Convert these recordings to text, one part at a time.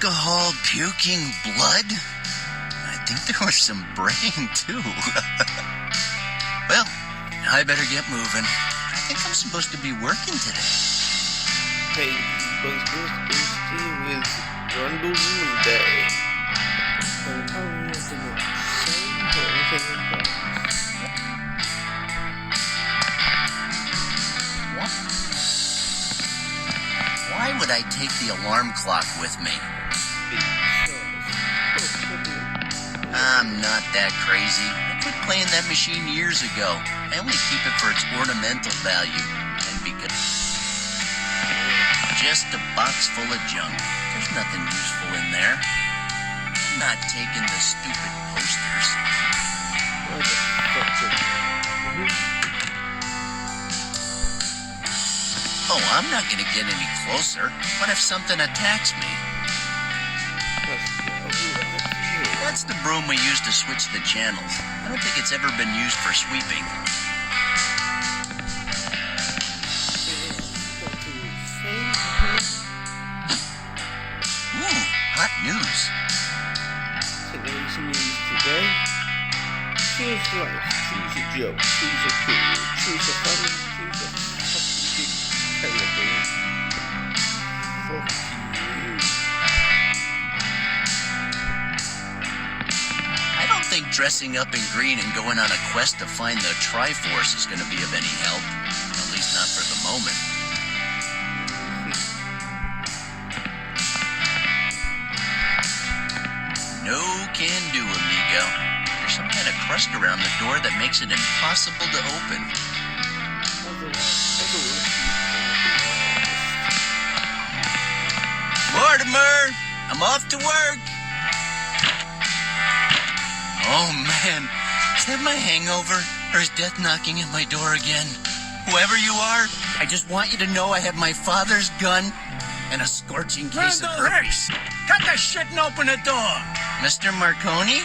alcohol, puking, blood. I think there was some brain, too. Well, I better get moving. I think I'm supposed to be working today. Hey, was with Randal Day. What? Why would I take the alarm clock with me? I'm not that crazy. I quit playing that machine years ago. I only keep it for its ornamental value. And because... Just a box full of junk. There's nothing useful in there. I'm not taking the stupid posters. Oh, I'm not going to get any closer. What if something attacks me? That's the broom we use to switch the channels. I don't think it's ever been used for sweeping. Ooh, hot news. Today's news today. Choose life, choose a joke, choose a career, choose a funny, choose a fucking big terrible. Fuck you. I don't think dressing up in green and going on a quest to find the Triforce is going to be of any help. At least not for the moment. No can do, amigo. There's some kind of crust around the door that makes it impossible to open. Mortimer! I'm off to work! Oh, man. Is that my hangover? Or is death knocking at my door again? Whoever you are, I just want you to know I have my father's gun and a scorching case of herbs. Cut the shit and open the door. Mr. Marconi?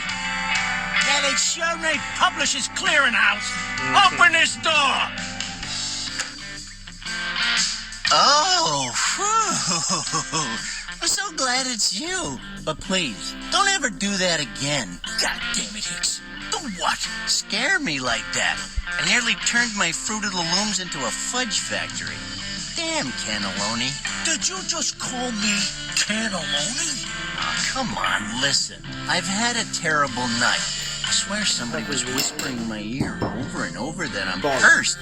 That ain't Chevrolet Publishers Clearinghouse. Open this door. Oh, whew. I'm so glad it's you. But please, don't ever do that again. God damn it, Hicks. Do what? Scare me like that. I nearly turned my Fruit of the Looms into a fudge factory. Damn, cannelloni. Did you just call me cannelloni? Oh, come on, listen. I've had a terrible night. I swear somebody was whispering in my ear over and over that I'm cursed.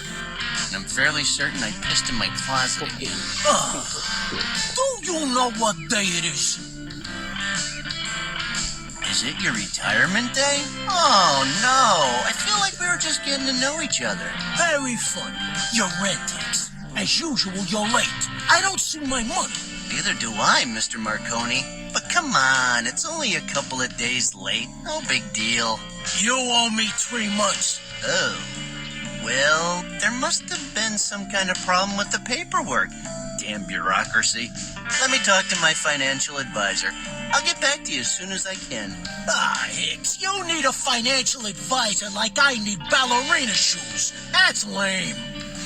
And I'm fairly certain I pissed in my closet again. Do you know what day it is? Is it your retirement day? Oh, no. I feel like we were just getting to know each other. Very funny. You're red, Hicks. As usual, you're late. I don't see my money. Neither do I, Mr. Marconi. But come on, it's only a couple of days late. No big deal. You owe me 3 months. Oh. Well, there must have been some kind of problem with the paperwork. Damn bureaucracy. Let me talk to my financial advisor. I'll get back to you as soon as I can. Ah, Hicks, you need a financial advisor like I need ballerina shoes. That's lame.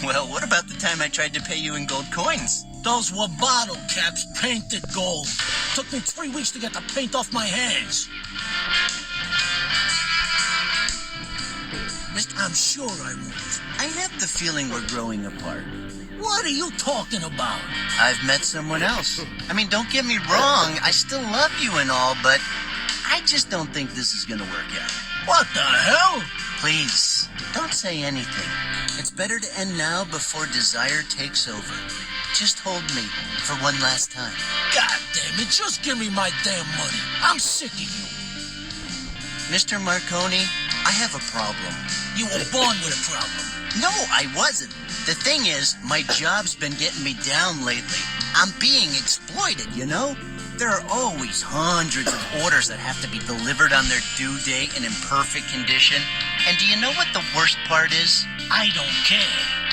Well, what about the time I tried to pay you in gold coins? Those were bottle caps painted gold. Took me 3 weeks to get the paint off my hands. I'm sure I won't. I have the feeling we're growing apart. What are you talking about? I've met someone else. I mean, don't get me wrong, I still love you and all, but I just don't think this is gonna work out. What the hell? Please, don't say anything. It's better to end now before desire takes over. Just hold me for one last time. God damn it, just give me my damn money. I'm sick of you. Mr. Marconi, I have a problem. You were born with a problem. No, I wasn't. The thing is, my job's been getting me down lately. I'm being exploited, you know? There are always hundreds of orders that have to be delivered on their due date and in perfect condition. And do you know what the worst part is? I don't care.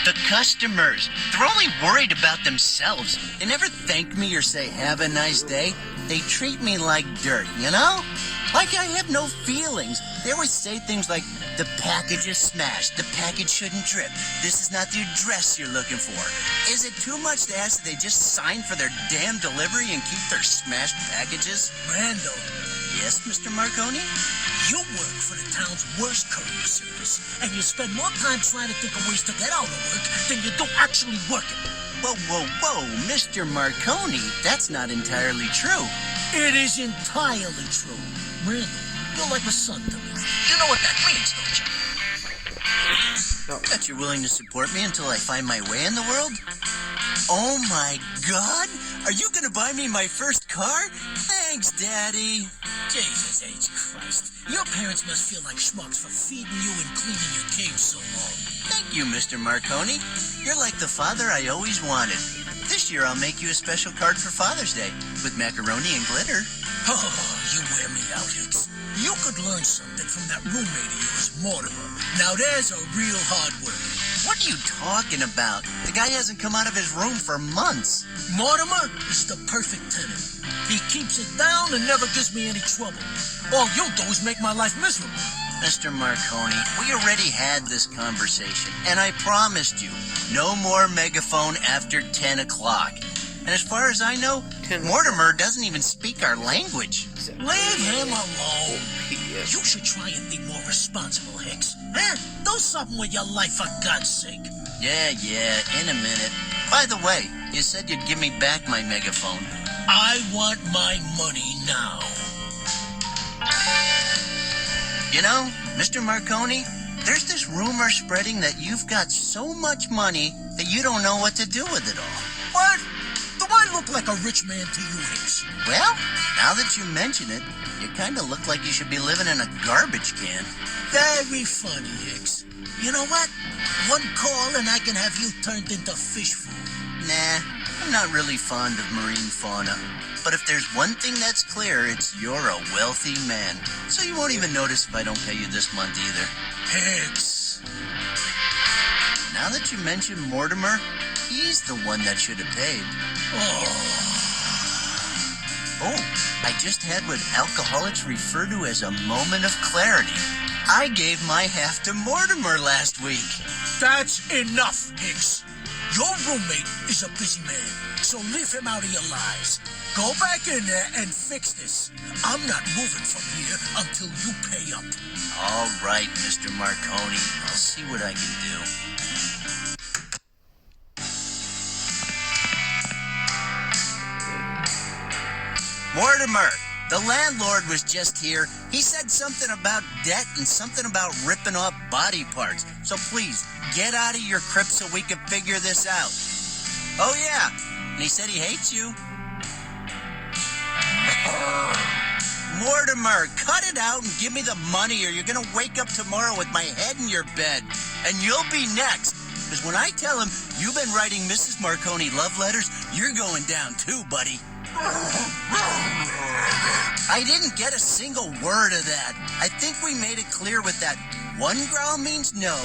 The customers. They're only worried about themselves. They never thank me or say, have a nice day. they treat me like dirt, you know? Like I have no feelings. They always say things like, the package is smashed, the package shouldn't drip, this is not the address you're looking for. Is it too much to ask that they just sign for their damn delivery and keep their smashed packages? Randall, Yes, Mr. Marconi? you work for the town's worst courier service, and you spend more time trying to think of ways to get out of work than you do actually working. Whoa, whoa, whoa, Mr. Marconi, that's not entirely true. It is entirely true. Randall, you're like a son to me. You know what that means, don't you? No. Bet you're willing to support me until I find my way in the world? Oh my God! Are you gonna buy me my first car? Thanks, Daddy. Jesus H. Christ. Your parents must feel like schmucks for feeding you and cleaning your cage so long. Thank you, Mr. Marconi. You're like the father I always wanted. This year I'll make you a special card for Father's Day with macaroni and glitter. Oh, you wear me out, Hicks. You could learn something from that roommate of yours, Mortimer. Now there's a real hard worker. What are you talking about? The guy hasn't come out of his room for months. Mortimer is the perfect tenant. He keeps it down and never gives me any trouble. All you do is make my life miserable. Mr. Marconi, we already had this conversation, and I promised you, no more megaphone after 10 o'clock. And as far as I know, 10 Mortimer doesn't even speak our language. Leave him alone. Yes. You should try and be more responsible, Hicks. Eh? Do something with your life, for God's sake. Yeah, in a minute. By the way, you said you'd give me back my megaphone. I want my money now. You know, Mr. Marconi, there's this rumor spreading that you've got so much money that you don't know what to do with it all. What? Do I look like a rich man to you, Hicks? Well, now that you mention it, you kind of look like you should be living in a garbage can. Very funny, Hicks. You know what? One call and I can have you turned into fish food. Nah, I'm not really fond of marine fauna. But if there's one thing that's clear, it's you're a wealthy man. So you won't even notice if I don't pay you this month either. Hicks. Now that you mention Mortimer, he's the one that should have paid. Oh, I just had what alcoholics refer to as a moment of clarity. I gave my half to Mortimer last week. That's enough, Hicks. Your roommate is a busy man, so leave him out of your lives. Go back in there and fix this. I'm not moving from here until you pay up. All right, Mr. Marconi. I'll see what I can do. Mortimer, the landlord was just here. He said something about debt and something about ripping off body parts. So please, get out of your crypt so we can figure this out. Oh yeah, and he said he hates you. Mortimer, cut it out and give me the money or you're gonna wake up tomorrow with my head in your bed. And you'll be next. Because when I tell him you've been writing Mrs. Marconi love letters, you're going down too, buddy. I didn't get a single word of that. I think we made it clear with that. 1 growl means no,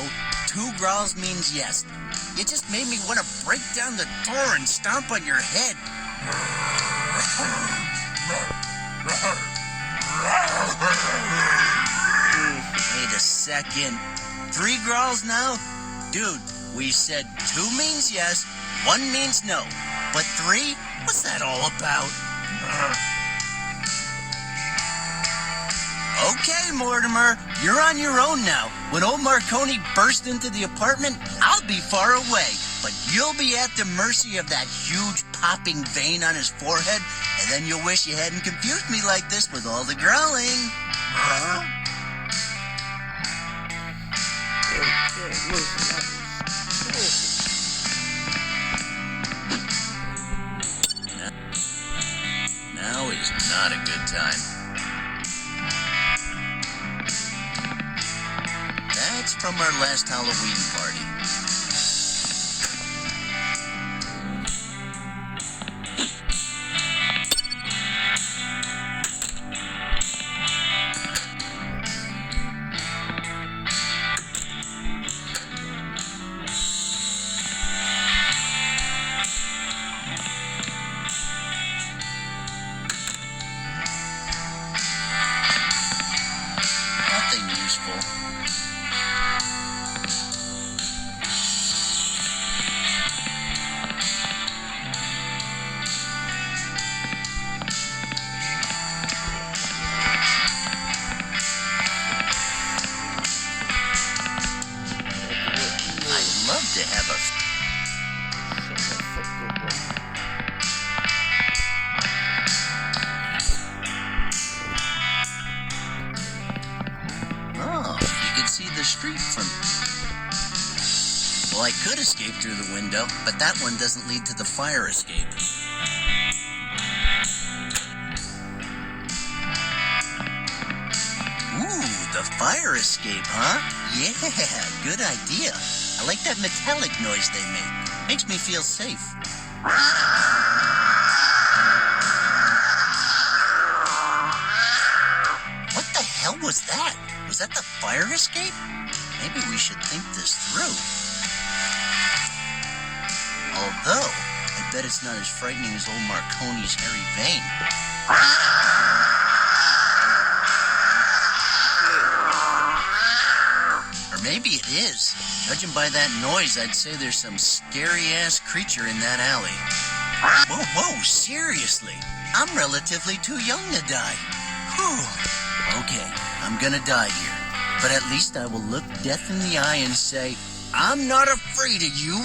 2 growls means yes. You just made me want to break down the door and stomp on your head. Wait a second. 3 growls now? Dude, we said 2 means yes, 1 means no. But 3? What's that all about? Okay, Mortimer, you're on your own now. When old Marconi burst into the apartment, I'll be far away. But you'll be at the mercy of that huge popping vein on his forehead, and then you'll wish you hadn't confused me like this with all the growling. Now is not a good time. That's from our last Halloween party. Well, I could escape through the window, but that one doesn't lead to the fire escape. Ooh, the fire escape, huh? Yeah, good idea. I like that metallic noise they make. Makes me feel safe. What the hell was that? Was that the fire escape? Maybe we should think this through. Although, I bet it's not as frightening as old Marconi's hairy vein. Or maybe it is. Judging by that noise, I'd say there's some scary-ass creature in that alley. Whoa, seriously. I'm relatively too young to die. Whew. Okay, I'm gonna die here. But at least I will look death in the eye and say, I'm not afraid of you.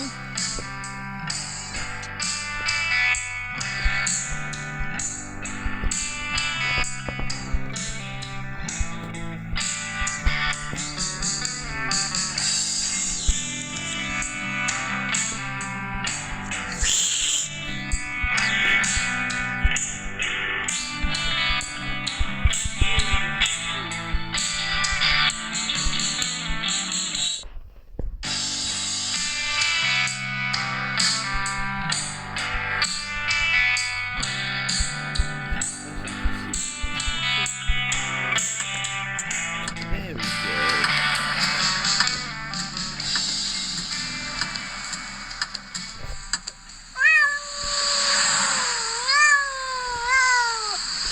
There we go.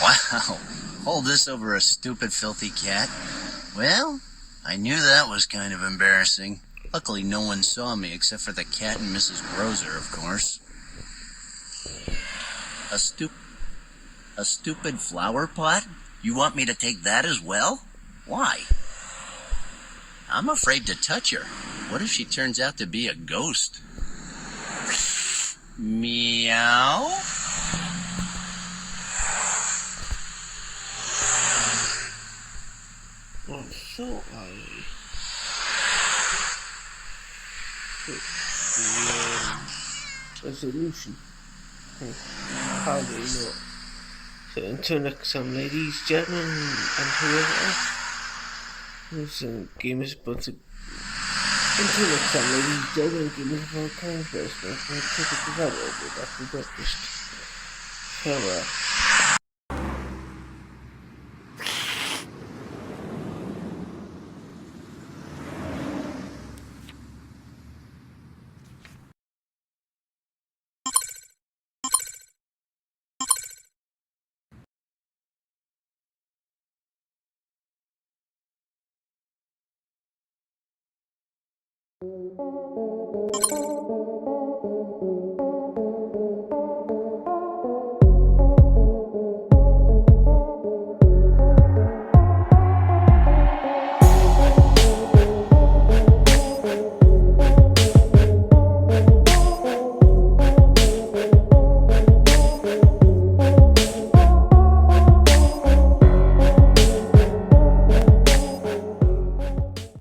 Wow, hold this over a stupid, filthy cat? Well, I knew that was kind of embarrassing. Luckily, no one saw me except for the cat and Mrs. Grozer, of course. A stupid flower pot? You want me to take that as well? Why? I'm afraid to touch her. What if she turns out to be a ghost? Meow? Oh, so ugly. The resolution. How do you know? So until next time, ladies, gentlemen, and whoever else. Listen, gamers, but until next time, ladies, gentlemen, gamers, about time first, but I take it to that over after breakfast. Farewell.